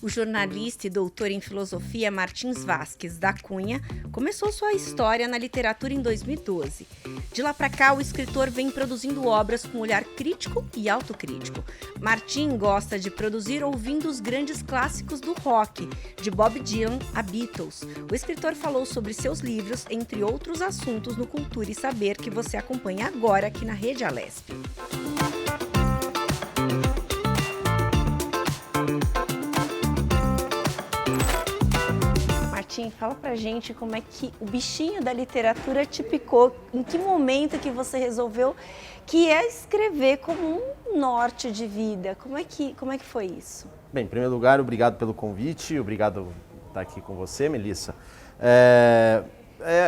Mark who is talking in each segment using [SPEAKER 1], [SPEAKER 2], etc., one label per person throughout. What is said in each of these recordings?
[SPEAKER 1] O jornalista e doutor em filosofia Martins Vasques da Cunha começou sua história na literatura em 2012. De lá para cá, o escritor vem produzindo obras com olhar crítico e autocrítico. Martin gosta de produzir ouvindo os grandes clássicos do rock, de Bob Dylan a Beatles. O escritor falou sobre seus livros, entre outros assuntos, no Cultura e Saber, que você acompanha agora aqui na Rede Alesp. Fala pra gente como é que o bichinho da literatura te picou, em que momento que você resolveu que é escrever como um norte de vida, como é que foi isso?
[SPEAKER 2] Bem, em primeiro lugar, obrigado pelo convite, obrigado por estar aqui com você, Melissa.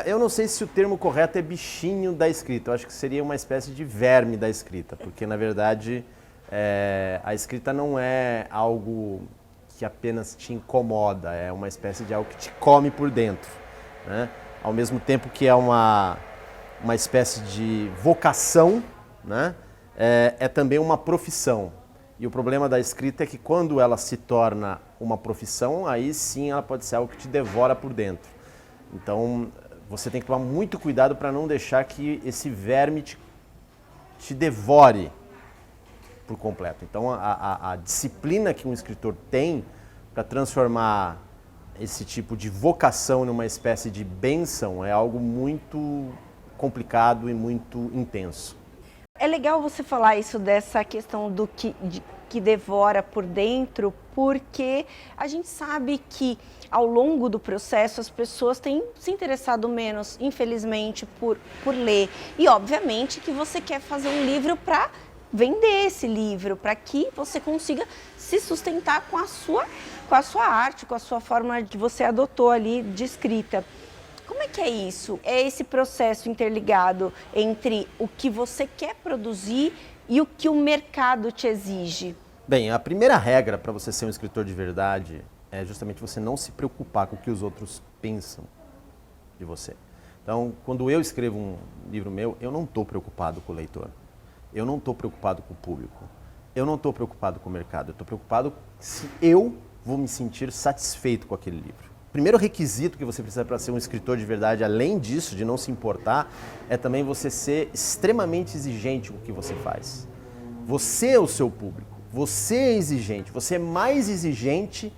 [SPEAKER 2] Eu não sei se o termo correto é bichinho da escrita, eu acho que seria uma espécie de verme da escrita, porque na verdade a escrita não é algo que apenas te incomoda, é uma espécie de algo que te come por dentro, né? Ao mesmo tempo que é uma espécie de vocação, né? É também uma profissão. E o problema da escrita é que quando ela se torna uma profissão, aí sim ela pode ser algo que te devora por dentro. Então você tem que tomar muito cuidado para não deixar que esse verme te devore por completo. Então a disciplina que um escritor tem para transformar esse tipo de vocação numa espécie de bênção é algo muito complicado e muito intenso.
[SPEAKER 1] É legal você falar isso dessa questão do que devora por dentro, porque a gente sabe que ao longo do processo as pessoas têm se interessado menos, infelizmente, por ler. E obviamente que você quer fazer um livro para vender esse livro, para que você consiga se sustentar com a sua arte, com a sua forma que você adotou ali de escrita. Como é que é isso? É esse processo interligado entre o que você quer produzir e o que o mercado te exige?
[SPEAKER 2] Bem, a primeira regra para você ser um escritor de verdade é justamente você não se preocupar com o que os outros pensam de você. Então, quando eu escrevo um livro meu, eu não estou preocupado com o leitor. Eu não estou preocupado com o público, eu não estou preocupado com o mercado, eu estou preocupado se eu vou me sentir satisfeito com aquele livro. O primeiro requisito que você precisa para ser um escritor de verdade, além disso, de não se importar, é também você ser extremamente exigente com o que você faz. Você é o seu público, você é exigente, você é mais exigente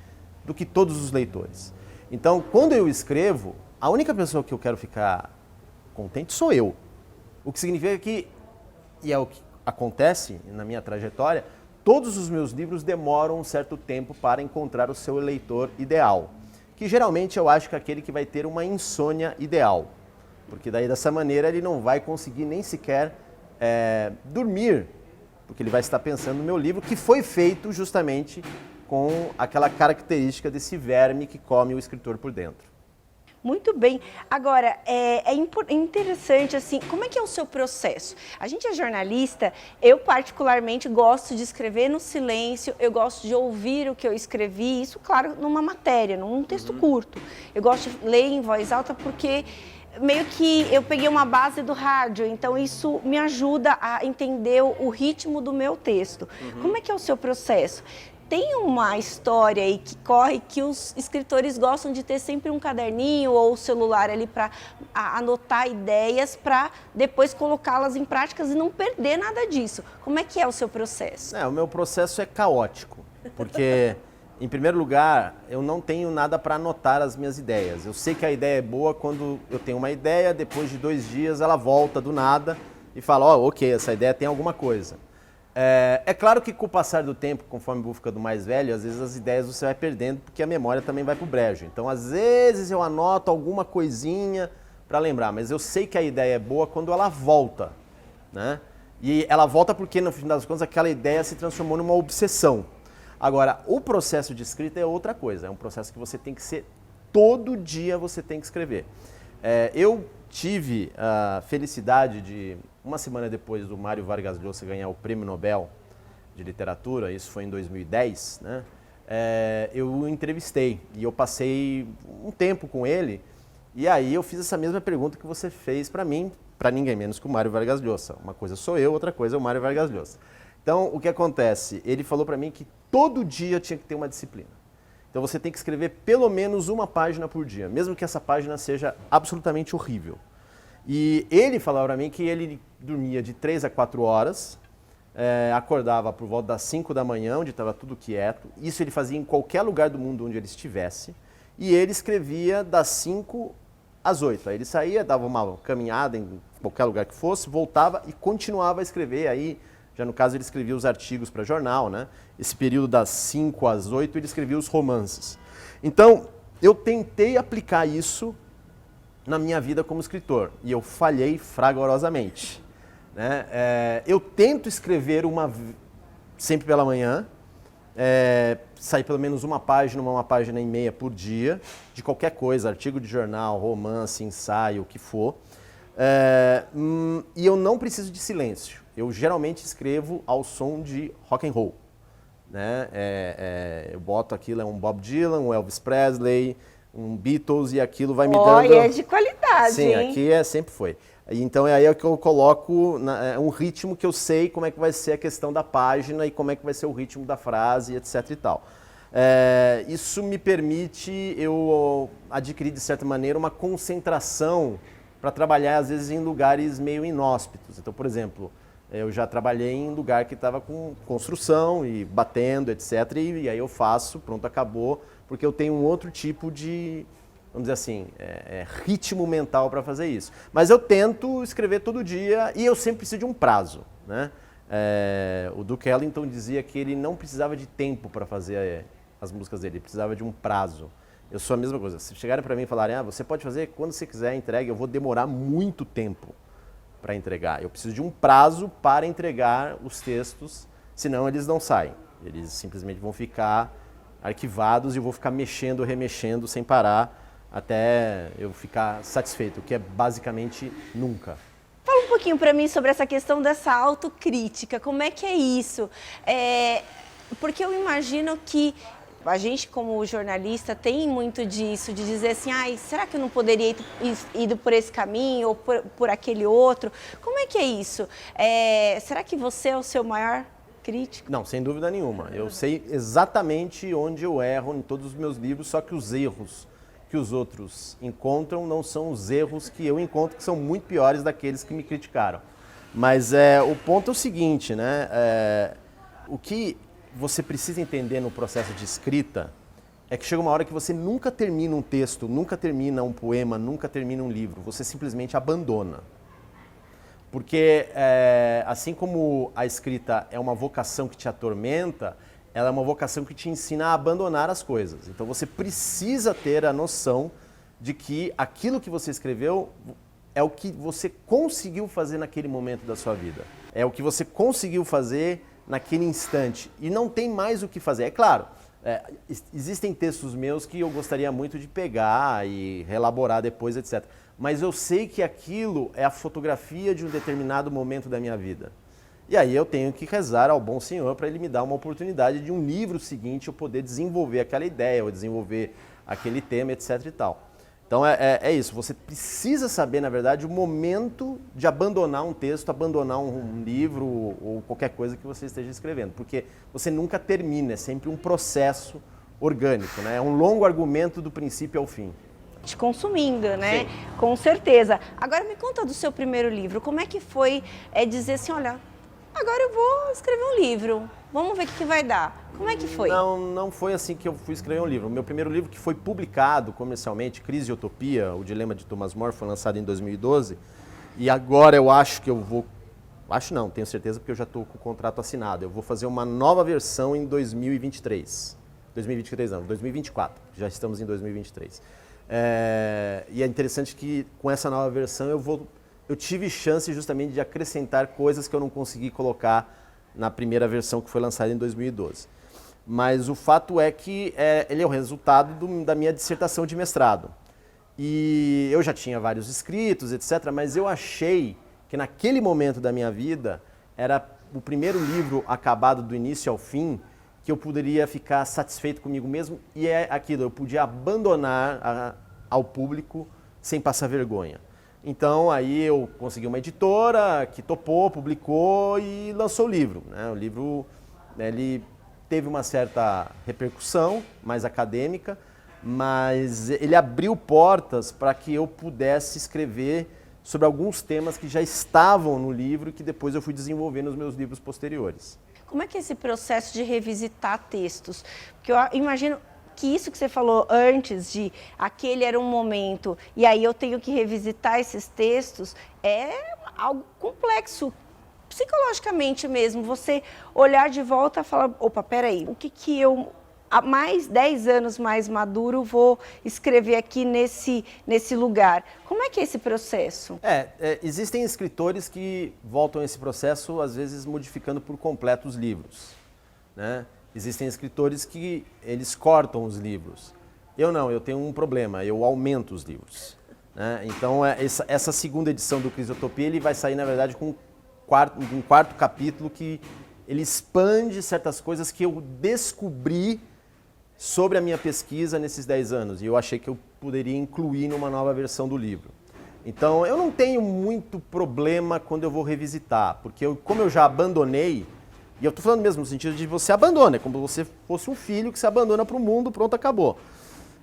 [SPEAKER 2] do que todos os leitores. Então, quando eu escrevo, a única pessoa que eu quero ficar contente sou eu. O que significa que, e é o que acontece na minha trajetória, todos os meus livros demoram um certo tempo para encontrar o seu leitor ideal, que geralmente eu acho que é aquele que vai ter uma insônia ideal, porque daí dessa maneira ele não vai conseguir nem sequer dormir, porque ele vai estar pensando no meu livro, que foi feito justamente com aquela característica desse verme que come o escritor por dentro.
[SPEAKER 1] Muito bem. Agora, é interessante, assim, como é que é o seu processo? A gente é jornalista, eu particularmente gosto de escrever no silêncio, eu gosto de ouvir o que eu escrevi, isso, claro, numa matéria, num texto curto. Eu gosto de ler em voz alta porque meio que eu peguei uma base do rádio, então isso me ajuda a entender o ritmo do meu texto. Como é que é o seu processo? Tem uma história aí que corre que os escritores gostam de ter sempre um caderninho ou celular ali para anotar ideias para depois colocá-las em práticas e não perder nada disso. Como é que é o seu processo?
[SPEAKER 2] O meu processo é caótico, porque, em primeiro lugar, eu não tenho nada para anotar as minhas ideias. Eu sei que a ideia é boa quando eu tenho uma ideia, depois de 2 dias ela volta do nada e fala, ok, essa ideia tem alguma coisa. É claro que com o passar do tempo, conforme vou ficando mais velho, às vezes as ideias você vai perdendo porque a memória também vai pro brejo. Então, às vezes eu anoto alguma coisinha para lembrar, mas eu sei que a ideia é boa quando ela volta, né? E ela volta porque, no fim das contas, aquela ideia se transformou numa obsessão. Agora, o processo de escrita é outra coisa, é um processo que você tem que ser, todo dia você tem que escrever. Eu tive a felicidade de, uma semana depois do Mário Vargas Llosa ganhar o Prêmio Nobel de Literatura, isso foi em 2010, né? Eu o entrevistei e eu passei um tempo com ele e aí eu fiz essa mesma pergunta que você fez para mim, para ninguém menos que o Mário Vargas Llosa. Uma coisa sou eu, outra coisa é o Mário Vargas Llosa. Então, o que acontece? Ele falou para mim que todo dia eu tinha que ter uma disciplina. Então você tem que escrever pelo menos uma página por dia, mesmo que essa página seja absolutamente horrível. E ele falava para mim que ele dormia de 3 a 4 horas, acordava por volta das 5 da manhã, onde estava tudo quieto. Isso ele fazia em qualquer lugar do mundo onde ele estivesse. E ele escrevia das 5 às 8. Aí ele saía, dava uma caminhada em qualquer lugar que fosse, voltava e continuava a escrever. Aí, já no caso, ele escrevia os artigos para jornal, né? Esse período das 5 às 8, ele escrevia os romances. Então, eu tentei aplicar isso na minha vida como escritor. E eu falhei fragorosamente. Né? Eu tento escrever sempre pela manhã, sair pelo menos uma página e meia por dia, de qualquer coisa, artigo de jornal, romance, ensaio, o que for. E eu não preciso de silêncio. Eu geralmente escrevo ao som de rock and roll. Né? Eu boto aquilo, um Bob Dylan, um Elvis Presley, um Beatles, e aquilo vai me dando...
[SPEAKER 1] Olha, é de qualidade,
[SPEAKER 2] Sim,
[SPEAKER 1] hein?
[SPEAKER 2] aqui sempre foi. Então é aí que eu coloco um ritmo que eu sei como é que vai ser a questão da página e como é que vai ser o ritmo da frase, etc e tal. Isso me permite eu adquirir, de certa maneira, uma concentração para trabalhar, às vezes, em lugares meio inóspitos. Então, por exemplo, eu já trabalhei em lugar que estava com construção e batendo, etc. E aí eu faço, pronto, acabou, porque eu tenho um outro tipo de, vamos dizer assim, ritmo mental para fazer isso. Mas eu tento escrever todo dia e eu sempre preciso de um prazo. Né? O Duke Ellington dizia que ele não precisava de tempo para fazer as músicas dele, ele precisava de um prazo. Eu sou a mesma coisa. Se chegarem para mim e falarem, você pode fazer quando você quiser, entregue, eu vou demorar muito tempo para entregar. Eu preciso de um prazo para entregar os textos, senão eles não saem. Eles simplesmente vão ficar arquivados e eu vou ficar mexendo, remexendo sem parar até eu ficar satisfeito, o que é basicamente nunca.
[SPEAKER 1] Fala um pouquinho para mim sobre essa questão dessa autocrítica. Como é que é isso? Porque eu imagino que a gente, como jornalista, tem muito disso, de dizer assim, será que eu não poderia ir por esse caminho ou por aquele outro? Como é que é isso? Será que você é o seu maior crítico?
[SPEAKER 2] Não, sem dúvida nenhuma. Eu sei exatamente onde eu erro em todos os meus livros, só que os erros que os outros encontram não são os erros que eu encontro, que são muito piores daqueles que me criticaram. Mas o ponto é o seguinte, né? O que você precisa entender no processo de escrita é que chega uma hora que você nunca termina um texto, nunca termina um poema, nunca termina um livro. Você simplesmente abandona. Porque assim como a escrita é uma vocação que te atormenta, ela é uma vocação que te ensina a abandonar as coisas. Então você precisa ter a noção de que aquilo que você escreveu é o que você conseguiu fazer naquele momento da sua vida. É o que você conseguiu fazer naquele instante. E não tem mais o que fazer. É claro, existem textos meus que eu gostaria muito de pegar e reelaborar depois, etc. Mas eu sei que aquilo é a fotografia de um determinado momento da minha vida. E aí eu tenho que rezar ao bom Senhor para Ele me dar uma oportunidade de um livro seguinte eu poder desenvolver aquela ideia, ou desenvolver aquele tema, etc e tal. Então é isso, você precisa saber, na verdade, o momento de abandonar um texto, abandonar um livro ou qualquer coisa que você esteja escrevendo, porque você nunca termina, é sempre um processo orgânico, né? É um longo argumento do princípio ao fim.
[SPEAKER 1] Te consumindo, né?
[SPEAKER 2] Sim.
[SPEAKER 1] Com certeza. Agora me conta do seu primeiro livro, como é que foi dizer assim, olha, agora eu vou escrever um livro, vamos ver o que vai dar. Como é que foi?
[SPEAKER 2] Não foi assim que eu fui escrever um livro. O meu primeiro livro que foi publicado comercialmente, Crise e Utopia, o Dilema de Thomas More, foi lançado em 2012. E agora eu acho que eu vou... Acho não, tenho certeza porque eu já estou com o contrato assinado. Eu vou fazer uma nova versão em 2023. 2023 não, 2024. Já estamos em 2023. E é interessante que com essa nova versão eu tive chance justamente de acrescentar coisas que eu não consegui colocar na primeira versão que foi lançada em 2012. Mas o fato é que ele é o resultado da minha dissertação de mestrado. E eu já tinha vários escritos, etc., mas eu achei que naquele momento da minha vida era o primeiro livro acabado do início ao fim que eu poderia ficar satisfeito comigo mesmo, e é aquilo, eu podia abandonar ao público sem passar vergonha. Então aí eu consegui uma editora que topou, publicou e lançou o livro. Né? O livro, ele teve uma certa repercussão, mais acadêmica, mas ele abriu portas para que eu pudesse escrever sobre alguns temas que já estavam no livro e que depois eu fui desenvolver nos meus livros posteriores.
[SPEAKER 1] Como é que é esse processo de revisitar textos? Porque eu imagino que isso que você falou antes, de aquele era um momento, e aí eu tenho que revisitar esses textos, é algo complexo, psicologicamente mesmo. Você olhar de volta e falar, opa, peraí, o que eu, há mais 10 anos mais maduro, vou escrever aqui nesse lugar? Como é que é esse processo?
[SPEAKER 2] Existem escritores que voltam a esse processo, às vezes modificando por completo os livros, né? Existem escritores que eles cortam os livros. Eu não, eu tenho um problema, eu aumento os livros, né? Então, essa segunda edição do Crisotopia, ele vai sair, na verdade, com um quarto capítulo que ele expande certas coisas que eu descobri sobre a minha pesquisa nesses 10 anos. E eu achei que eu poderia incluir numa nova versão do livro. Então, eu não tenho muito problema quando eu vou revisitar, porque como eu já abandonei, e eu estou falando mesmo no sentido de você abandona, é como se você fosse um filho que se abandona para o mundo, pronto, acabou,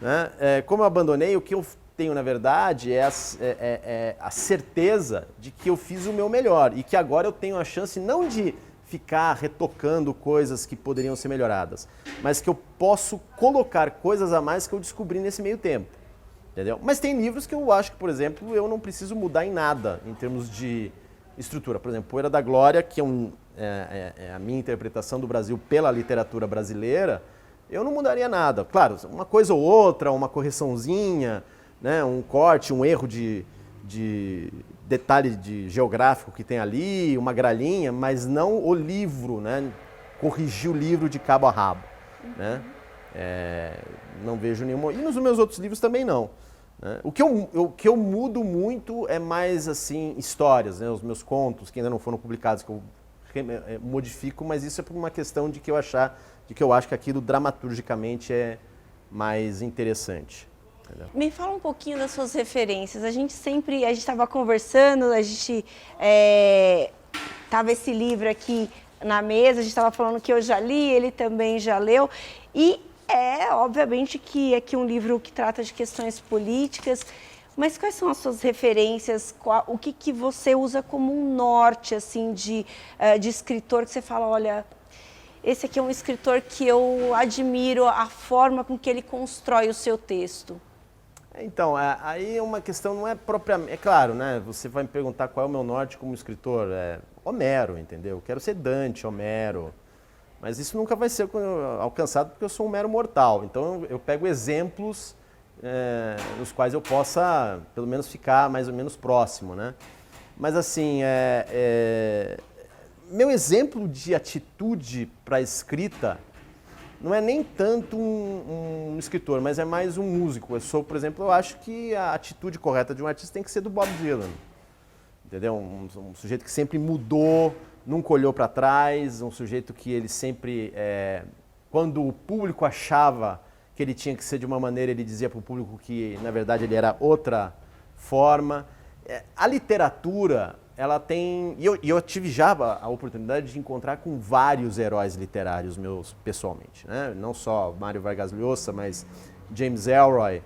[SPEAKER 2] né? Como eu abandonei, o que eu tenho, na verdade, é a certeza de que eu fiz o meu melhor e que agora eu tenho a chance não de ficar retocando coisas que poderiam ser melhoradas, mas que eu posso colocar coisas a mais que eu descobri nesse meio tempo, entendeu? Mas tem livros que eu acho que, por exemplo, eu não preciso mudar em nada em termos de estrutura. Por exemplo, Poeira da Glória, que é a minha interpretação do Brasil pela literatura brasileira, eu não mudaria nada. Claro, uma coisa ou outra, uma correçãozinha, né, um corte, um erro de detalhe geográfico que tem ali, uma gralhinha, mas não o livro, né, corrigir o livro de cabo a rabo, né? Não vejo nenhuma... E nos meus outros livros também não, né? O que eu mudo muito é mais assim, histórias, né, os meus contos que ainda não foram publicados, que eu modifico, mas isso é por uma questão de que eu acho que aquilo dramaturgicamente é mais interessante. Entendeu?
[SPEAKER 1] Me fala um pouquinho das suas referências. A gente estava conversando, tava esse livro aqui na mesa, a gente estava falando que eu já li, ele também já leu, e obviamente que aqui um livro que trata de questões políticas. Mas quais são as suas referências? O que você usa como um norte assim, de escritor que você fala, olha, esse aqui é um escritor que eu admiro a forma com que ele constrói o seu texto?
[SPEAKER 2] Então, aí uma questão não é propriamente... É claro, né? Você vai me perguntar qual é o meu norte como escritor. Homero, entendeu? Eu quero ser Dante, Homero. Mas isso nunca vai ser alcançado porque eu sou um mero mortal. Então eu pego exemplos nos quais eu possa, pelo menos, ficar mais ou menos próximo, né? Mas assim, meu exemplo de atitude para a escrita não é nem tanto um escritor, mas é mais um músico. Por exemplo, eu acho que a atitude correta de um artista tem que ser do Bob Dylan, entendeu? Um sujeito que sempre mudou, nunca olhou para trás, um sujeito que ele sempre, quando o público achava que ele tinha que ser de uma maneira, ele dizia para o público que, na verdade, ele era outra forma. A literatura, ela tem... E eu tive já a oportunidade de encontrar com vários heróis literários meus, pessoalmente, né? Não só Mário Vargas Llosa, mas James Ellroy,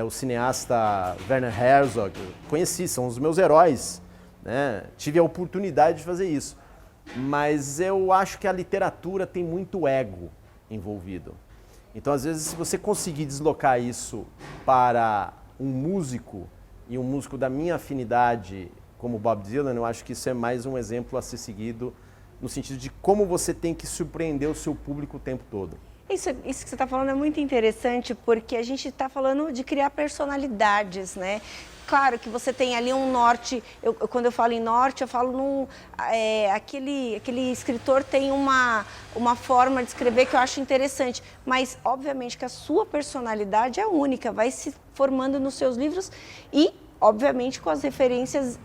[SPEAKER 2] o cineasta Werner Herzog. Conheci, são os meus heróis, né? Tive a oportunidade de fazer isso. Mas eu acho que a literatura tem muito ego envolvido. Então, às vezes, se você conseguir deslocar isso para um músico, e um músico da minha afinidade, como Bob Dylan, eu acho que isso é mais um exemplo a ser seguido, no sentido de como você tem que surpreender o seu público o tempo todo.
[SPEAKER 1] Isso que você está falando é muito interessante, porque a gente está falando de criar personalidades, né? Claro que você tem ali um norte, quando eu falo em norte, eu falo aquele escritor tem uma forma de escrever que eu acho interessante, mas obviamente que a sua personalidade é única, vai se formando nos seus livros e, obviamente, com as referências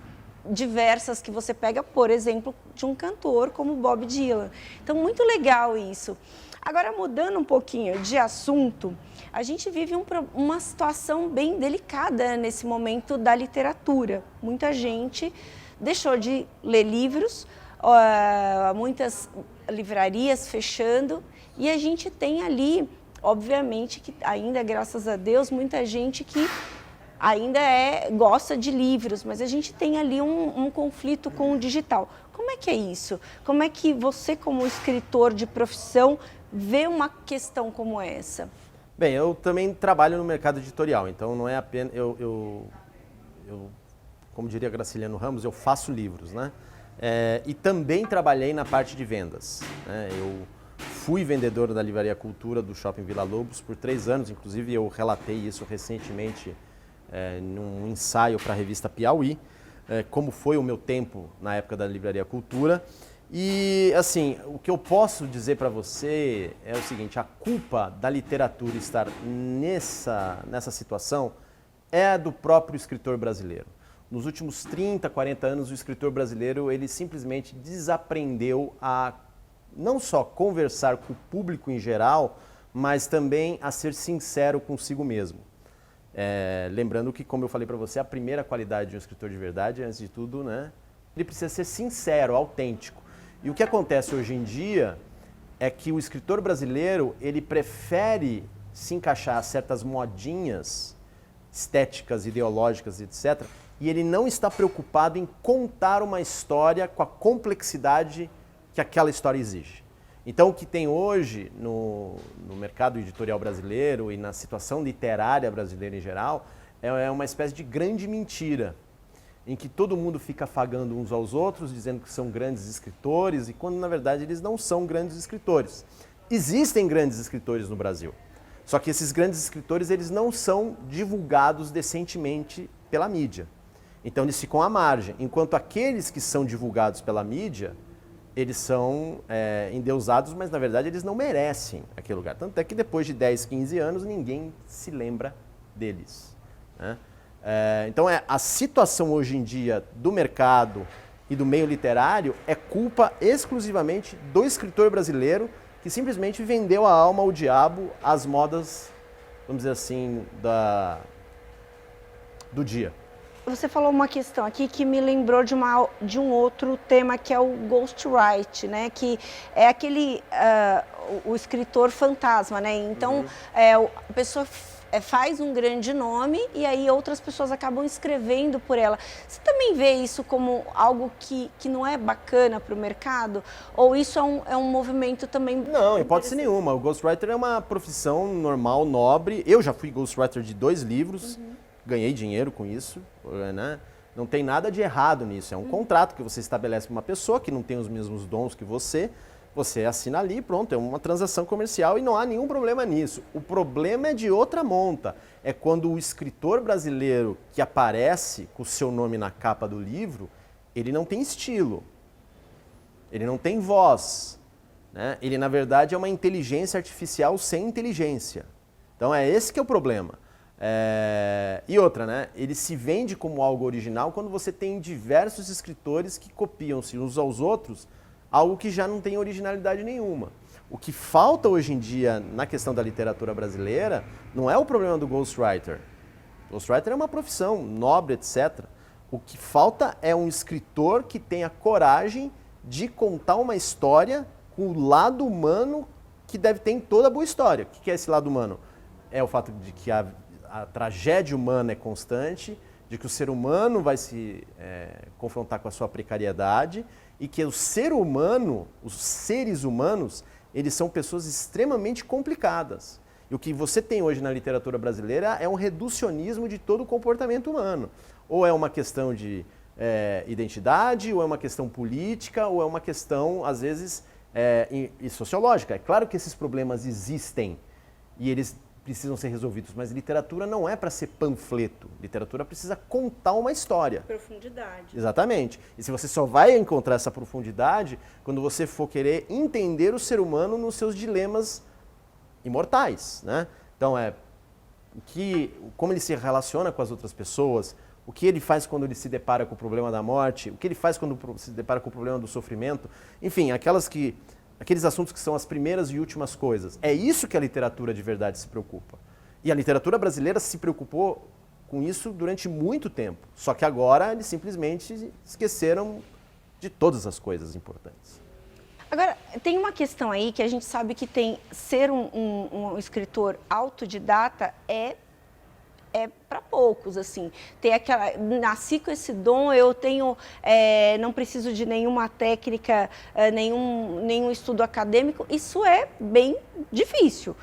[SPEAKER 1] diversas que você pega, por exemplo, de um cantor como Bob Dylan. Então, muito legal isso. Agora, mudando um pouquinho de assunto, a gente vive uma situação bem delicada nesse momento da literatura. Muita gente deixou de ler livros, muitas livrarias fechando, E a gente tem ali, obviamente, que ainda, graças a Deus, muita gente que ainda gosta de livros, mas a gente tem ali um conflito com o digital. Como é que é isso? Como é que você, como escritor de profissão, vê uma questão como essa?
[SPEAKER 2] Bem, eu também trabalho no mercado editorial, então não é apenas... como diria Graciliano Ramos, eu faço livros, né? E também trabalhei na parte de vendas, né? Eu fui vendedor da Livraria Cultura do Shopping Vila Lobos por 3 anos, inclusive eu relatei isso recentemente num ensaio para a revista Piauí, como foi o meu tempo na época da Livraria Cultura. E, assim, o que eu posso dizer para você é o seguinte: a culpa da literatura estar nessa situação é do próprio escritor brasileiro. Nos últimos 30, 40 anos, o escritor brasileiro, ele simplesmente desaprendeu a não só conversar com o público em geral, mas também a ser sincero consigo mesmo. Lembrando que, como eu falei para você, a primeira qualidade de um escritor de verdade, antes de tudo, né, ele precisa ser sincero, autêntico. E o que acontece hoje em dia é que o escritor brasileiro, ele prefere se encaixar a certas modinhas estéticas, ideológicas, etc., e ele não está preocupado em contar uma história com a complexidade que aquela história exige. Então, o que tem hoje no mercado editorial brasileiro e na situação literária brasileira em geral é uma espécie de grande mentira, em que todo mundo fica afagando uns aos outros, dizendo que são grandes escritores, e quando na verdade eles não são grandes escritores. Existem grandes escritores no Brasil, só que esses grandes escritores eles não são divulgados decentemente pela mídia. Então eles ficam à margem, enquanto aqueles que são divulgados pela mídia, eles são endeusados, mas na verdade eles não merecem aquele lugar. Tanto é que depois de 10, 15 anos ninguém se lembra deles, né? Então a situação hoje em dia do mercado e do meio literário é culpa exclusivamente do escritor brasileiro que simplesmente vendeu a alma ao diabo às modas, vamos dizer assim, do dia.
[SPEAKER 1] Você falou uma questão aqui que me lembrou de um outro tema, que é o ghostwrite, né? Que é aquele, o escritor fantasma, né? Então, a pessoa faz um grande nome e aí outras pessoas acabam escrevendo por ela. Você também vê isso como algo que não é bacana para o mercado? Ou isso é um movimento também...
[SPEAKER 2] Não, hipótese nenhuma. O ghostwriter é uma profissão normal, nobre. Eu já fui ghostwriter de 2 livros. Ganhei dinheiro com isso, né? Não tem nada de errado nisso, é um contrato que você estabelece com uma pessoa que não tem os mesmos dons que você assina ali e pronto, é uma transação comercial e não há nenhum problema nisso. O problema é de outra monta, é quando o escritor brasileiro que aparece com o seu nome na capa do livro, ele não tem estilo, ele não tem voz, né? Ele na verdade é uma inteligência artificial sem inteligência. Então é esse que é o problema. E outra, né? Ele se vende como algo original quando você tem diversos escritores que copiam-se uns aos outros, algo que já não tem originalidade nenhuma. O que falta hoje em dia na questão da literatura brasileira não é o problema do ghostwriter. O ghostwriter é uma profissão nobre, etc. O que falta é um escritor que tenha coragem de contar uma história com o lado humano que deve ter em toda boa história. O que é esse lado humano? É o fato de que a tragédia humana é constante, de que o ser humano vai se confrontar com a sua precariedade e que o ser humano, os seres humanos, eles são pessoas extremamente complicadas. E o que você tem hoje na literatura brasileira é um reducionismo de todo o comportamento humano. Ou é uma questão de identidade, ou é uma questão política, ou é uma questão, às vezes, sociológica. É claro que esses problemas existem e eles precisam ser resolvidos, mas literatura não é para ser panfleto. Literatura precisa contar uma história.
[SPEAKER 1] Profundidade.
[SPEAKER 2] Exatamente. E se você só vai encontrar essa profundidade quando você for querer entender o ser humano nos seus dilemas imortais, né? Então, como ele se relaciona com as outras pessoas, o que ele faz quando ele se depara com o problema da morte, o que ele faz quando se depara com o problema do sofrimento, enfim, aqueles assuntos que são as primeiras e últimas coisas. É isso que a literatura de verdade se preocupa. E a literatura brasileira se preocupou com isso durante muito tempo. Só que agora eles simplesmente esqueceram de todas as coisas importantes.
[SPEAKER 1] Agora, tem uma questão aí que a gente sabe que ser um escritor autodidata é para poucos, assim. Tem aquela, nasci com esse dom, eu tenho, não preciso de nenhuma técnica, nenhum estudo acadêmico, isso é bem difícil.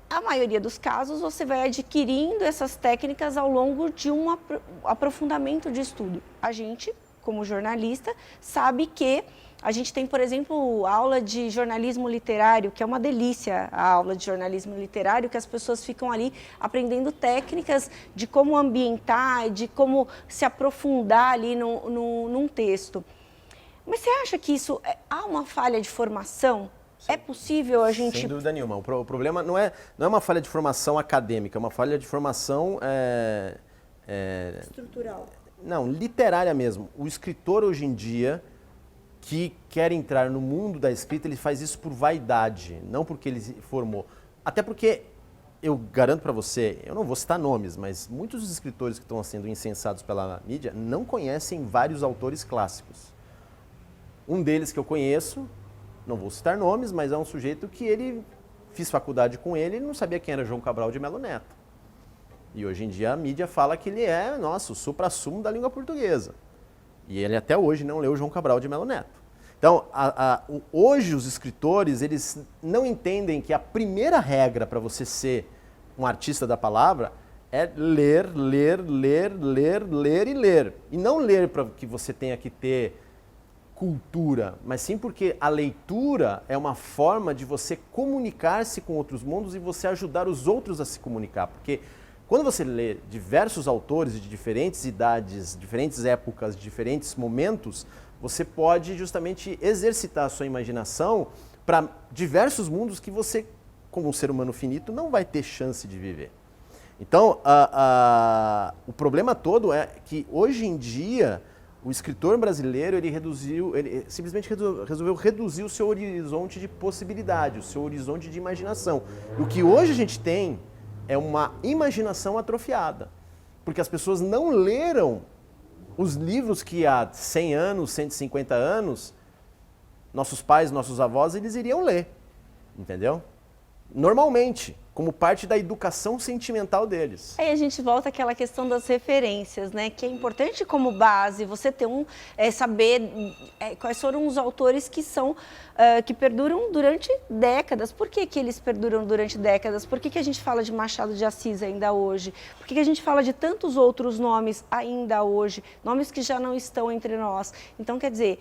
[SPEAKER 1] A maioria dos casos, você vai adquirindo essas técnicas ao longo de um aprofundamento de estudo. A gente, como jornalista, sabe que a gente tem, por exemplo, aula de jornalismo literário, que é uma delícia a aula de jornalismo literário, que as pessoas ficam ali aprendendo técnicas de como ambientar, de como se aprofundar ali num texto. Mas você acha que há uma falha de formação? Sim. É possível a gente...
[SPEAKER 2] Sem dúvida nenhuma. O problema não é uma falha de formação acadêmica, é uma falha de formação...
[SPEAKER 1] estrutural.
[SPEAKER 2] Não, literária mesmo. O escritor hoje em dia que quer entrar no mundo da escrita, ele faz isso por vaidade, não porque ele se formou. Até porque, eu garanto para você, eu não vou citar nomes, mas muitos dos escritores que estão sendo incensados pela mídia não conhecem vários autores clássicos. Um deles que eu conheço, não vou citar nomes, mas é um sujeito que fiz faculdade com ele e não sabia quem era João Cabral de Melo Neto. E hoje em dia a mídia fala que ele é, o suprassumo da língua portuguesa. E ele até hoje não leu João Cabral de Melo Neto. Então, hoje os escritores, eles não entendem que a primeira regra para você ser um artista da palavra é ler, ler, ler, ler, ler e ler. E não ler para que você tenha que ter cultura, mas sim porque a leitura é uma forma de você comunicar-se com outros mundos e você ajudar os outros a se comunicar. Porque quando você lê diversos autores de diferentes idades, diferentes épocas, diferentes momentos, você pode justamente exercitar a sua imaginação para diversos mundos que você, como um ser humano finito, não vai ter chance de viver. Então, o problema todo é que hoje em dia o escritor brasileiro ele simplesmente resolveu reduzir o seu horizonte de possibilidade, o seu horizonte de imaginação. E o que hoje a gente tem é uma imaginação atrofiada, porque as pessoas não leram os livros que há 100 anos, 150 anos, nossos pais, nossos avós, eles iriam ler, entendeu? Normalmente, como parte da educação sentimental deles.
[SPEAKER 1] Aí a gente volta àquela questão das referências, né? Que é importante como base você ter saber quais foram os autores que perduram durante décadas. Por que eles perduram durante décadas? Por que a gente fala de Machado de Assis ainda hoje? Por que a gente fala de tantos outros nomes ainda hoje? Nomes que já não estão entre nós. Então, quer dizer,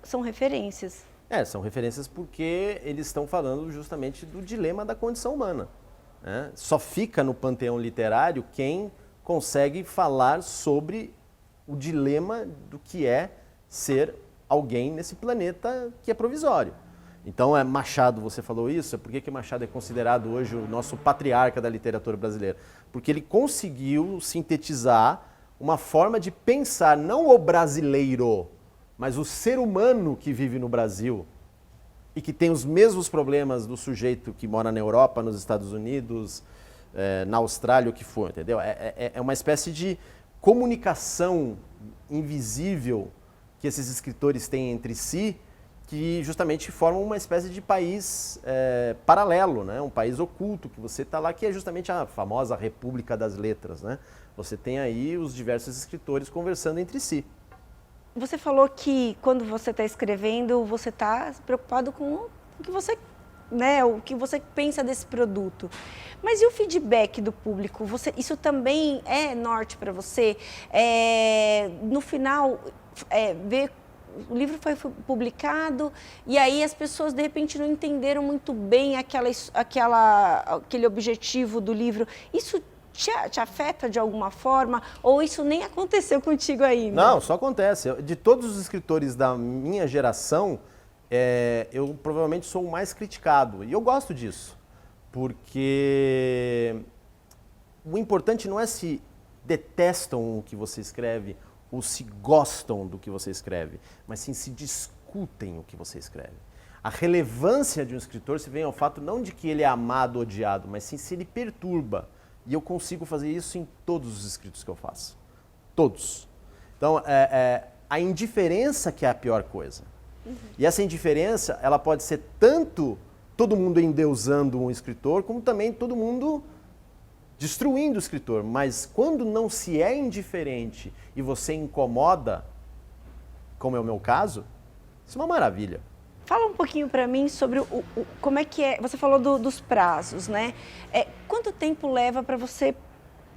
[SPEAKER 1] são referências.
[SPEAKER 2] São referências porque eles estão falando justamente do dilema da condição humana, né? Só fica no panteão literário quem consegue falar sobre o dilema do que é ser alguém nesse planeta que é provisório. Então, Machado, você falou isso, por que Machado é considerado hoje o nosso patriarca da literatura brasileira? Porque ele conseguiu sintetizar uma forma de pensar, não o brasileiro, mas o ser humano que vive no Brasil e que tem os mesmos problemas do sujeito que mora na Europa, nos Estados Unidos, na Austrália, o que for, entendeu? É uma espécie de comunicação invisível que esses escritores têm entre si, que justamente formam uma espécie de país paralelo, né? Um país oculto, que você está lá, que é justamente a famosa República das Letras, né? Você tem aí os diversos escritores conversando entre si.
[SPEAKER 1] Você falou que quando você está escrevendo, você está preocupado com o que você, né, o que você pensa desse produto. Mas e o feedback do público? Isso também é norte para você? No final, o livro foi publicado e aí as pessoas de repente não entenderam muito bem aquele objetivo do livro. Isso te afeta de alguma forma? Ou isso nem aconteceu contigo ainda?
[SPEAKER 2] Não, só acontece. De todos os escritores da minha geração, eu provavelmente sou o mais criticado. E eu gosto disso. Porque o importante não é se detestam o que você escreve ou se gostam do que você escreve, mas sim se discutem o que você escreve. A relevância de um escritor se vê ao fato não de que ele é amado ou odiado, mas sim se ele perturba. E eu consigo fazer isso em todos os escritos que eu faço. Todos. Então, a indiferença que é a pior coisa. E essa indiferença, ela pode ser tanto todo mundo endeusando um escritor, como também todo mundo destruindo o escritor. Mas quando não se é indiferente e você incomoda, como é o meu caso, isso é uma maravilha.
[SPEAKER 1] Fala um pouquinho para mim sobre como é que é. Você falou dos prazos, né? Quanto tempo leva para você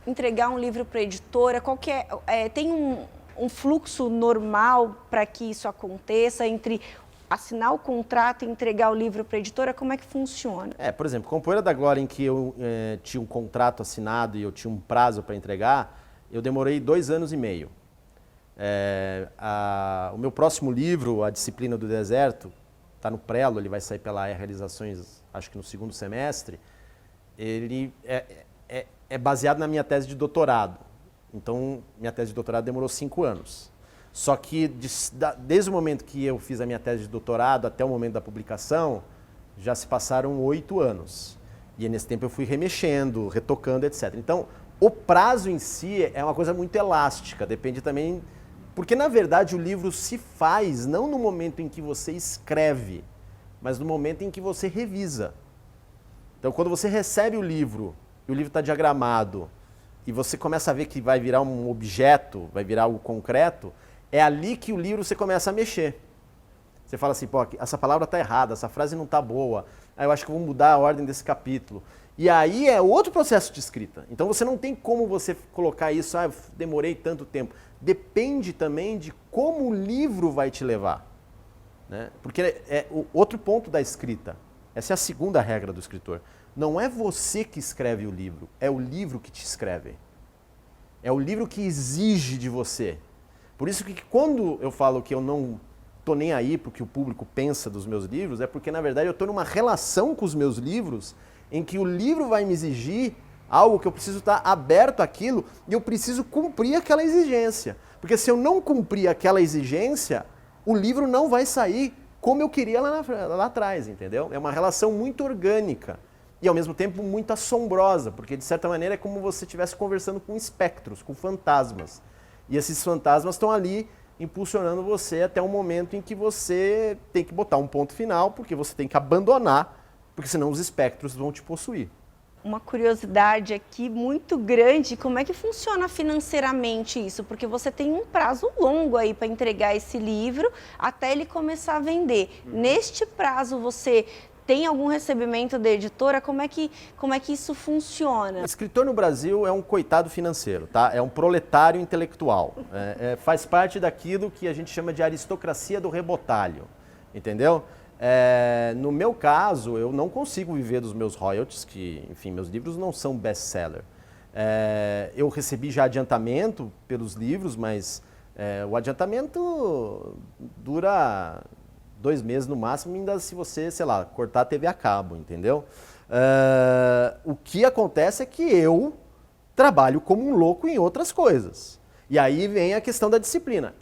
[SPEAKER 1] entregar um livro para a editora? Qual que tem um fluxo normal para que isso aconteça entre assinar o contrato e entregar o livro para a editora? Como é que funciona?
[SPEAKER 2] Por exemplo, com Poeira da Glória, em que eu tinha um contrato assinado e eu tinha um prazo para entregar, eu demorei 2 anos e meio. O meu próximo livro, A Disciplina do Deserto, está no prelo, ele vai sair pela Realizações, acho que no 2º semestre. Ele é baseado na minha tese de doutorado. Então, minha tese de doutorado demorou 5 anos. Só que desde o momento que eu fiz a minha tese de doutorado até o momento da publicação, já se passaram 8 anos. E nesse tempo eu fui remexendo, retocando, etc. Então, o prazo em si é uma coisa muito elástica, depende também... Porque, na verdade, o livro se faz não no momento em que você escreve, mas no momento em que você revisa. Então, quando você recebe o livro, e o livro está diagramado, e você começa a ver que vai virar um objeto, vai virar algo concreto, é ali que o livro você começa a mexer. Você fala assim, pô, essa palavra está errada, essa frase não está boa, eu acho que eu vou mudar a ordem desse capítulo. E aí é outro processo de escrita. Então você não tem como você colocar isso, demorei tanto tempo. Depende também de como o livro vai te levar. Né? Porque é o outro ponto da escrita. Essa é a segunda regra do escritor. Não é você que escreve o livro, é o livro que te escreve. É o livro que exige de você. Por isso que quando eu falo que eu não estou nem aí para o que o público pensa dos meus livros, é porque, na verdade, eu estou numa relação com os meus livros em que o livro vai me exigir algo que eu preciso estar aberto àquilo e eu preciso cumprir aquela exigência. Porque se eu não cumprir aquela exigência, o livro não vai sair como eu queria lá atrás, entendeu? É uma relação muito orgânica e, ao mesmo tempo, muito assombrosa, porque, de certa maneira, é como se você estivesse conversando com espectros, com fantasmas. E esses fantasmas estão ali impulsionando você até um momento em que você tem que botar um ponto final, porque você tem que abandonar, porque senão os espectros vão te possuir.
[SPEAKER 1] Uma curiosidade aqui muito grande, como é que funciona financeiramente isso? Porque você tem um prazo longo aí para entregar esse livro até ele começar a vender. Neste prazo você tem algum recebimento da editora? Como é que isso funciona?
[SPEAKER 2] O escritor no Brasil é um coitado financeiro, tá? É um proletário intelectual. Faz parte daquilo que a gente chama de aristocracia do rebotalho, entendeu? No meu caso, eu não consigo viver dos meus royalties, que, enfim, meus livros não são best-seller. Eu recebi já adiantamento pelos livros, mas o adiantamento dura 2 meses no máximo, ainda se você, sei lá, cortar a TV a cabo, entendeu? O que acontece é que eu trabalho como um louco em outras coisas. E aí vem a questão da disciplina.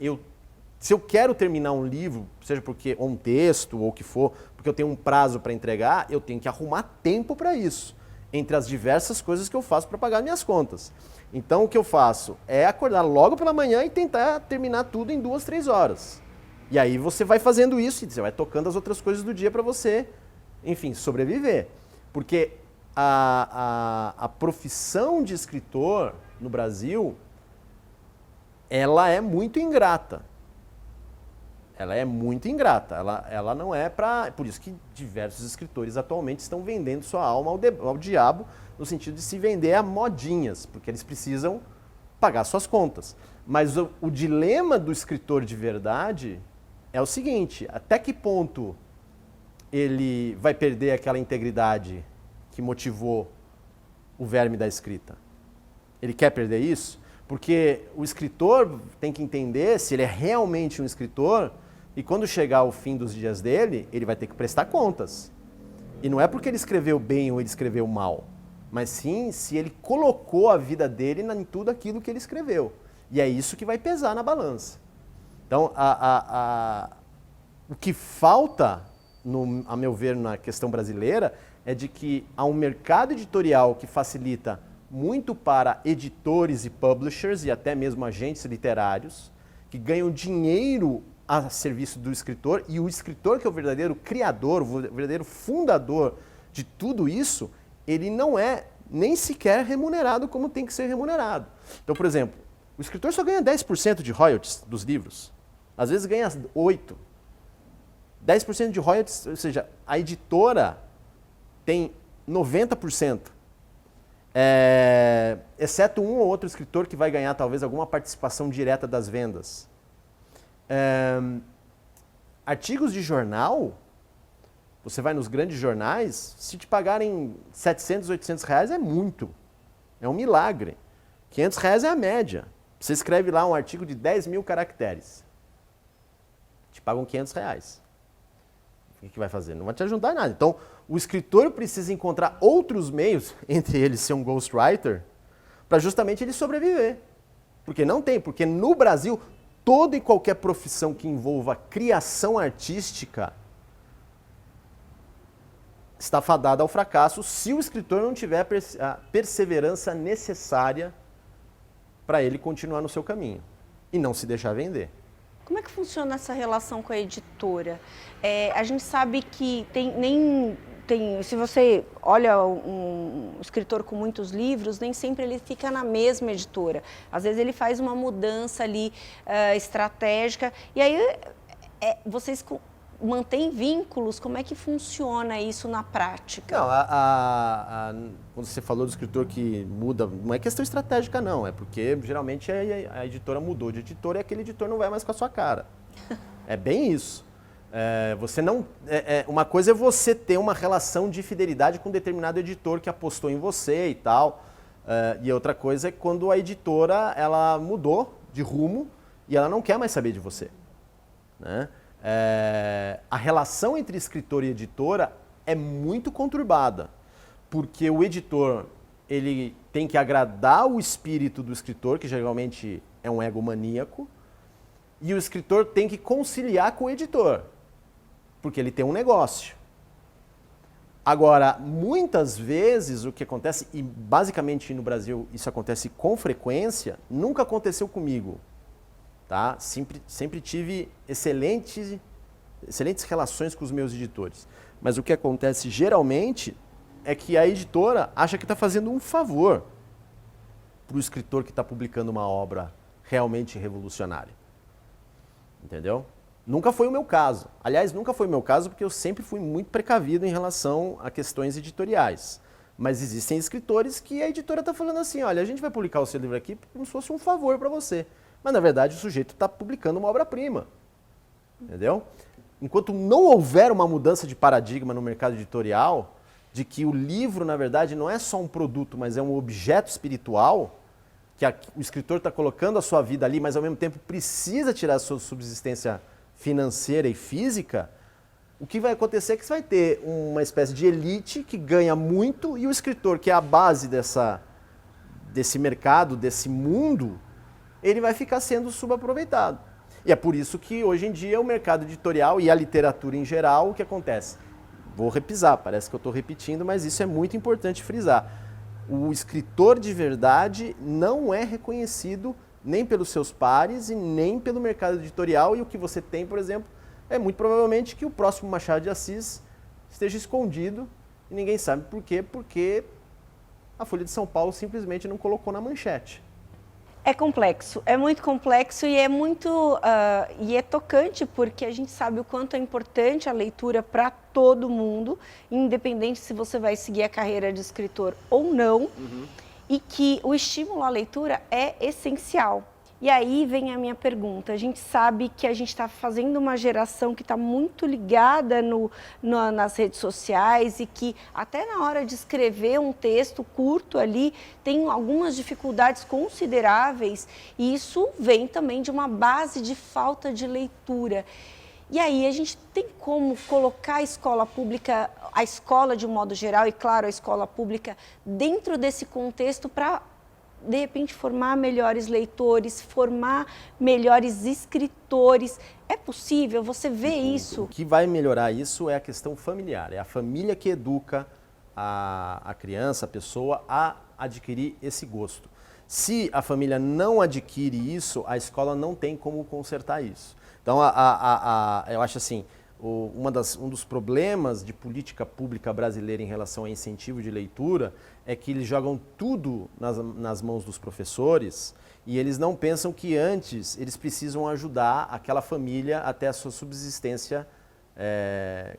[SPEAKER 2] Se eu quero terminar um livro, seja porque ou um texto ou o que for, porque eu tenho um prazo para entregar, eu tenho que arrumar tempo para isso, entre as diversas coisas que eu faço para pagar minhas contas. Então o que eu faço é acordar logo pela manhã e tentar terminar tudo em 2, 3 horas. E aí você vai fazendo isso e você vai tocando as outras coisas do dia para você, enfim, sobreviver. Porque a profissão de escritor no Brasil, ela é muito ingrata. Ela é muito ingrata, ela não é para... Por isso que diversos escritores atualmente estão vendendo sua alma ao diabo, no sentido de se vender a modinhas, porque eles precisam pagar suas contas. Mas o dilema do escritor de verdade é o seguinte, até que ponto ele vai perder aquela integridade que motivou o verme da escrita? Ele quer perder isso? Porque o escritor tem que entender se ele é realmente um escritor e quando chegar ao fim dos dias dele, ele vai ter que prestar contas. E não é porque ele escreveu bem ou ele escreveu mal, mas sim se ele colocou a vida dele em tudo aquilo que ele escreveu. E é isso que vai pesar na balança. Então, o que falta, a meu ver, na questão brasileira, é de que há um mercado editorial que facilita muito para editores e publishers e até mesmo agentes literários que ganham dinheiro a serviço do escritor, e o escritor, que é o verdadeiro criador, o verdadeiro fundador de tudo isso, ele não é nem sequer remunerado como tem que ser remunerado. Então, por exemplo, o escritor só ganha 10% de royalties dos livros. Às vezes ganha 8%. 10% de royalties, ou seja, a editora tem 90%. Exceto um ou outro escritor que vai ganhar talvez alguma participação direta das vendas. Artigos de jornal, você vai nos grandes jornais, se te pagarem 700, 800 reais é muito. É um milagre. 500 reais é a média. Você escreve lá um artigo de 10 mil caracteres. Te pagam 500 reais. O que vai fazer? Não vai te ajudar em nada. Então, o escritor precisa encontrar outros meios, entre eles ser um ghostwriter, para justamente ele sobreviver. Porque não tem, porque no Brasil, toda e qualquer profissão que envolva criação artística está fadada ao fracasso se o escritor não tiver a perseverança necessária para ele continuar no seu caminho e não se deixar vender.
[SPEAKER 1] Como é que funciona essa relação com a editora? A gente sabe que se você olha um escritor com muitos livros, nem sempre ele fica na mesma editora. Às vezes ele faz uma mudança ali estratégica e aí vocês mantêm vínculos. Como é que funciona isso na prática?
[SPEAKER 2] Não, quando você falou do escritor que muda, não é questão estratégica não, é porque geralmente a editora mudou de editor e aquele editor não vai mais com a sua cara. É bem isso. Uma coisa é você ter uma relação de fidelidade com um determinado editor que apostou em você e tal, e outra coisa é quando a editora ela mudou de rumo e ela não quer mais saber de você, né? A relação entre escritor e editora é muito conturbada, porque o editor ele tem que agradar o espírito do escritor, que geralmente é um egomaníaco, e o escritor tem que conciliar com o editor, porque ele tem um negócio. Agora, muitas vezes o que acontece, e basicamente no Brasil isso acontece com frequência, nunca aconteceu comigo. Tá? Sempre tive excelentes relações com os meus editores. Mas o que acontece geralmente é que a editora acha que está fazendo um favor para o escritor que está publicando uma obra realmente revolucionária. Entendeu? Nunca foi o meu caso. Aliás, nunca foi o meu caso porque eu sempre fui muito precavido em relação a questões editoriais. Mas existem escritores que a editora está falando assim, olha, a gente vai publicar o seu livro aqui como se fosse um favor para você. Mas, na verdade, o sujeito está publicando uma obra-prima. Entendeu? Enquanto não houver uma mudança de paradigma no mercado editorial, de que o livro, na verdade, não é só um produto, mas é um objeto espiritual, que o escritor está colocando a sua vida ali, mas, ao mesmo tempo, precisa tirar a sua subsistência financeira e física, o que vai acontecer é que você vai ter uma espécie de elite que ganha muito e o escritor, que é a base desse mercado, desse mundo, ele vai ficar sendo subaproveitado. E é por isso que hoje em dia o mercado editorial e a literatura em geral, o que acontece? Vou repisar, parece que eu estou repetindo, mas isso é muito importante frisar. O escritor de verdade não é reconhecido nem pelos seus pares e nem pelo mercado editorial, e o que você tem, por exemplo, é muito provavelmente que o próximo Machado de Assis esteja escondido e ninguém sabe por quê, porque a Folha de São Paulo simplesmente não colocou na manchete.
[SPEAKER 1] É complexo, é muito complexo e é tocante, porque a gente sabe o quanto é importante a leitura para todo mundo, independente se você vai seguir a carreira de escritor ou não, e que o estímulo à leitura é essencial. E aí vem a minha pergunta, a gente sabe que a gente está fazendo uma geração que está muito ligada nas redes sociais e que até na hora de escrever um texto curto ali tem algumas dificuldades consideráveis e isso vem também de uma base de falta de leitura. E aí a gente tem como colocar a escola pública, a escola de um modo geral e claro a escola pública dentro desse contexto para de repente formar melhores leitores, formar melhores escritores. É possível? Você vê isso?
[SPEAKER 2] O que vai melhorar isso é a questão familiar. É a família que educa a criança, a pessoa, a adquirir esse gosto. Se a família não adquire isso, a escola não tem como consertar isso. Então, eu acho assim, um dos problemas de política pública brasileira em relação ao incentivo de leitura é que eles jogam tudo nas mãos dos professores e eles não pensam que antes eles precisam ajudar aquela família até a sua subsistência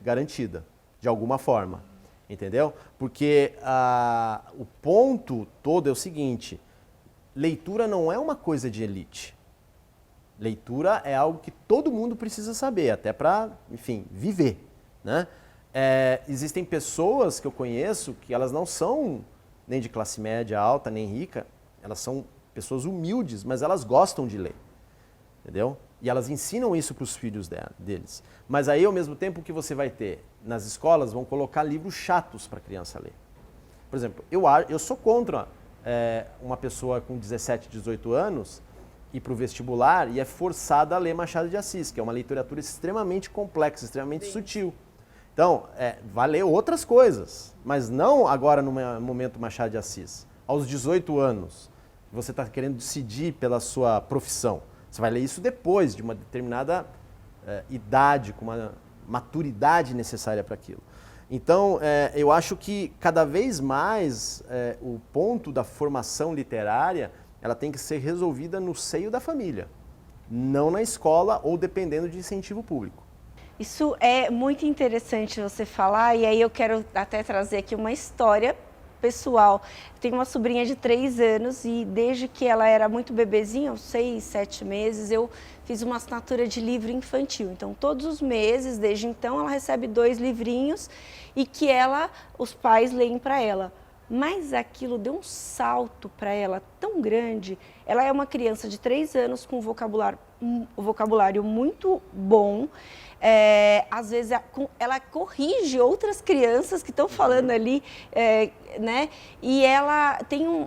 [SPEAKER 2] garantida, de alguma forma, entendeu? Porque o ponto todo é o seguinte, leitura não é uma coisa de elite. Leitura é algo que todo mundo precisa saber, até para, enfim, viver, né? Existem pessoas que eu conheço que elas não são nem de classe média alta, nem rica, elas são pessoas humildes, mas elas gostam de ler, entendeu? E elas ensinam isso para os filhos deles. Mas aí, ao mesmo tempo, o que você vai ter? Nas escolas vão colocar livros chatos para a criança ler. Por exemplo, eu sou contra uma pessoa com 17, 18 anos ir para o vestibular e é forçada a ler Machado de Assis, que é uma literatura extremamente complexa, extremamente sutil. Então, vai ler outras coisas, mas não agora no momento Machado de Assis. Aos 18 anos, você está querendo decidir pela sua profissão. Você vai ler isso depois de uma determinada idade, com uma maturidade necessária para aquilo. Então, eu acho que cada vez mais o ponto da formação literária ela tem que ser resolvida no seio da família, não na escola ou dependendo de incentivo público.
[SPEAKER 1] Isso é muito interessante você falar, e aí eu quero até trazer aqui uma história pessoal. Tenho uma sobrinha de 3 anos e desde que ela era muito bebezinha, 6, 7 meses, eu fiz uma assinatura de livro infantil. Então, todos os meses, desde então, ela recebe 2 livrinhos e que os pais leem para ela. Mas aquilo deu um salto para ela tão grande. Ela é uma criança de 3 anos com um vocabulário muito bom. Às vezes ela corrige outras crianças que estão falando ali, né? E ela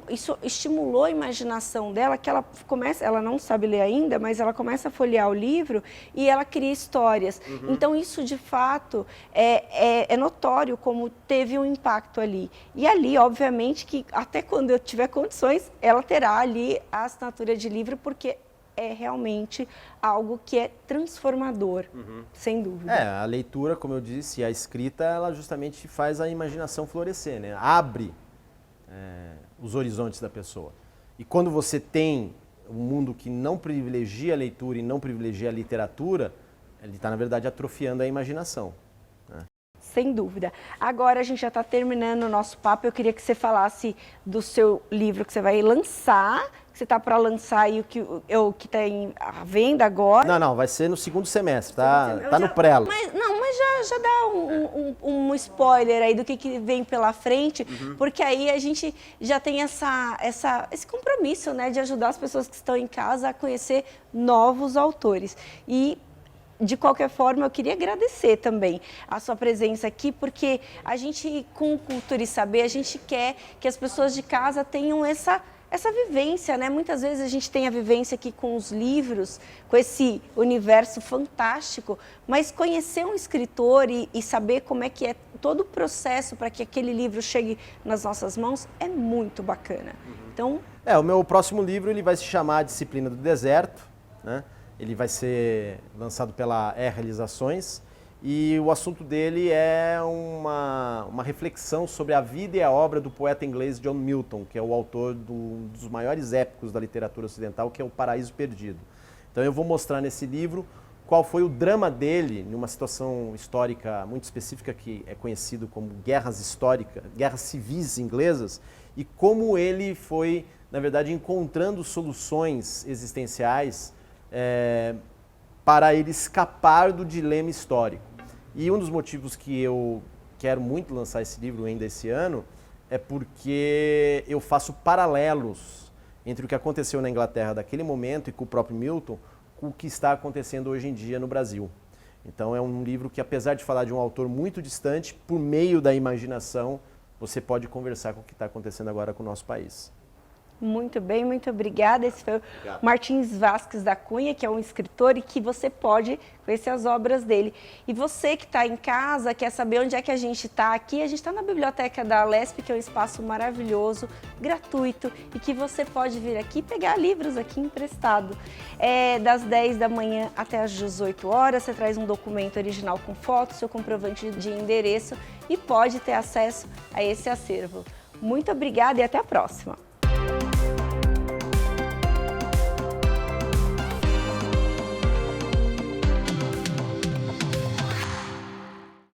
[SPEAKER 1] isso estimulou a imaginação dela, que ela não sabe ler ainda, mas ela começa a folhear o livro e ela cria histórias. Então isso de fato é notório como teve um impacto ali. E ali, obviamente, que até quando eu tiver condições, ela terá ali a assinatura de livro, porque é realmente algo que é transformador, sem dúvida.
[SPEAKER 2] A leitura, como eu disse, a escrita, ela justamente faz a imaginação florescer, né? Abre os horizontes da pessoa. E quando você tem um mundo que não privilegia a leitura e não privilegia a literatura, ele está, na verdade, atrofiando a imaginação, né?
[SPEAKER 1] Sem dúvida. Agora a gente já está terminando o nosso papo. Eu queria que você falasse do seu livro que você vai lançar, que você está para lançar e o que está à venda agora.
[SPEAKER 2] Não, vai ser no segundo semestre, tá no prelo.
[SPEAKER 1] Mas já dá um spoiler aí do que vem pela frente, porque aí a gente já tem esse compromisso, né, de ajudar as pessoas que estão em casa a conhecer novos autores. E de qualquer forma, eu queria agradecer também a sua presença aqui, porque a gente, com Cultura e Saber, a gente quer que as pessoas de casa tenham essa vivência, né? Muitas vezes a gente tem a vivência aqui com os livros, com esse universo fantástico, mas conhecer um escritor e saber como é que é todo o processo para que aquele livro chegue nas nossas mãos é muito bacana. Então,
[SPEAKER 2] o meu próximo livro ele vai se chamar A Disciplina do Deserto, né? Ele vai ser lançado pela Realizações e o assunto dele é uma reflexão sobre a vida e a obra do poeta inglês John Milton, que é o autor dos maiores épicos da literatura ocidental, que é O Paraíso Perdido. Então eu vou mostrar nesse livro qual foi o drama dele numa situação histórica muito específica que é conhecido como guerras civis inglesas, e como ele foi, na verdade, encontrando soluções existenciais para ele escapar do dilema histórico. E um dos motivos que eu quero muito lançar esse livro ainda esse ano é porque eu faço paralelos entre o que aconteceu na Inglaterra daquele momento e com o próprio Milton, com o que está acontecendo hoje em dia no Brasil. Então é um livro que, apesar de falar de um autor muito distante, por meio da imaginação, você pode conversar com o que está acontecendo agora com o nosso país.
[SPEAKER 1] Muito bem, muito obrigada. Esse foi o Martins Vasques da Cunha, que é um escritor e que você pode conhecer as obras dele. E você que está em casa, quer saber onde é que a gente está aqui? A gente está na biblioteca da Alesp, que é um espaço maravilhoso, gratuito, e que você pode vir aqui pegar livros aqui emprestado. Das 10 da manhã até as 18 horas, você traz um documento original com foto, seu comprovante de endereço e pode ter acesso a esse acervo. Muito obrigada e até a próxima!